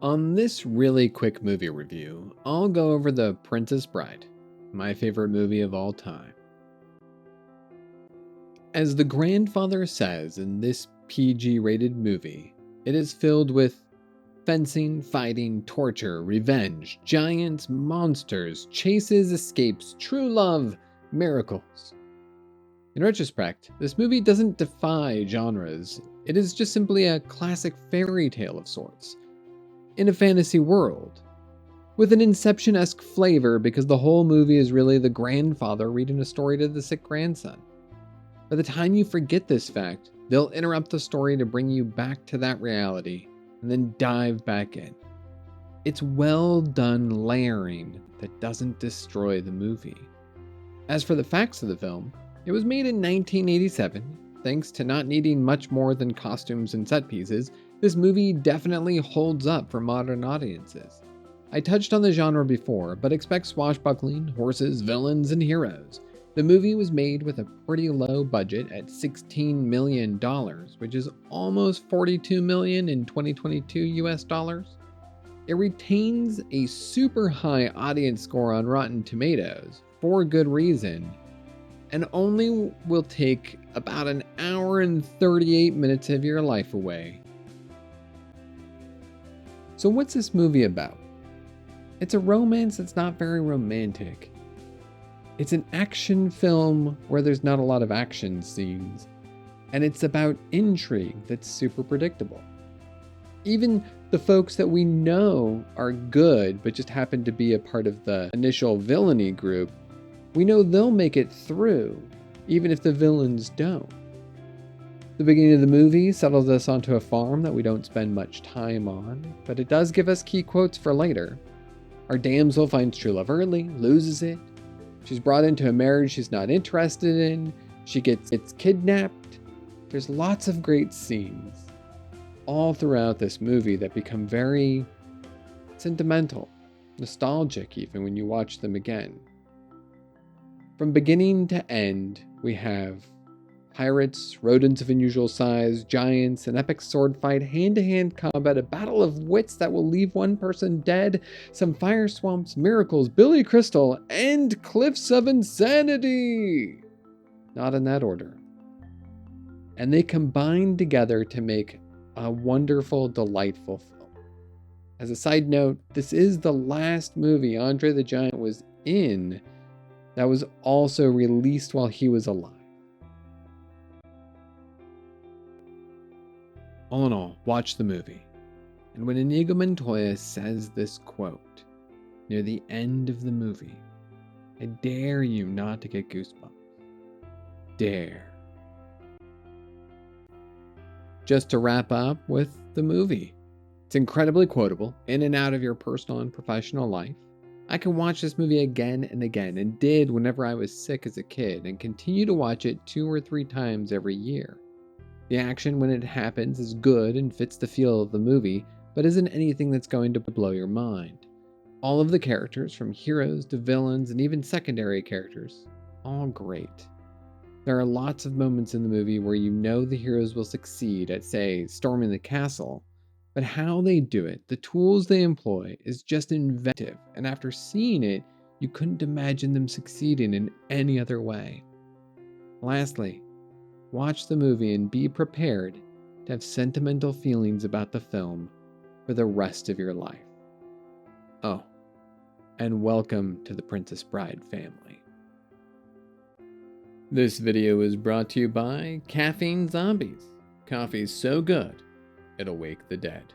On this really quick movie review, I'll go over The Princess Bride, my favorite movie of all time. As the grandfather says in this PG-rated movie, it is filled with fencing, fighting, torture, revenge, giants, monsters, chases, escapes, true love, miracles. In retrospect, this movie doesn't defy genres, it is just simply a classic fairy tale of sorts, in a fantasy world, with an Inception-esque flavor because the whole movie is really the grandfather reading a story to the sick grandson. By the time you forget this fact, they'll interrupt the story to bring you back to that reality, and then dive back in. It's well done layering that doesn't destroy the movie. As for the facts of the film, it was made in 1987. Thanks to not needing much more than costumes and set pieces, this movie definitely holds up for modern audiences. I touched on the genre before, but expect swashbuckling, horses, villains, and heroes. The movie was made with a pretty low budget at $16 million, which is almost $42 million in 2022 US dollars. It retains a super high audience score on Rotten Tomatoes, for good reason, and only will take about an hour and 38 minutes of your life away. So what's this movie about? It's a romance that's not very romantic. It's an action film where there's not a lot of action scenes, and it's about intrigue that's super predictable. Even the folks that we know are good but just happen to be a part of the initial villainy group, we know they'll make it through, even if the villains don't. The beginning of the movie settles us onto a farm that we don't spend much time on, but it does give us key quotes for later. Our damsel finds true love early, loses it. She's brought into a marriage she's not interested in. She gets kidnapped. There's lots of great scenes all throughout this movie that become very sentimental, nostalgic even when you watch them again. From beginning to end, we have pirates, rodents of unusual size, giants, an epic sword fight, hand-to-hand combat, a battle of wits that will leave one person dead, some fire swamps, miracles, Billy Crystal, and cliffs of insanity! Not in that order. And they combine together to make a wonderful, delightful film. As a side note, this is the last movie Andre the Giant was in that was also released while he was alive. All in all, watch the movie. And when Inigo Montoya says this quote near the end of the movie, I dare you not to get goosebumps. Dare. Just to wrap up with the movie. It's incredibly quotable, in and out of your personal and professional life. I can watch this movie again and again, and did whenever I was sick as a kid, and continue to watch it 2 or 3 times every year. The action when it happens is good and fits the feel of the movie, but isn't anything that's going to blow your mind. All of the characters, from heroes to villains and even secondary characters, all great. There are lots of moments in the movie where you know the heroes will succeed at, say, storming the castle, but how they do it, the tools they employ, is just inventive, and after seeing it, you couldn't imagine them succeeding in any other way. Lastly, watch the movie and be prepared to have sentimental feelings about the film for the rest of your life. Oh, and welcome to the Princess Bride family. This video is brought to you by Caffeine Zombies. Coffee's so good, it'll wake the dead.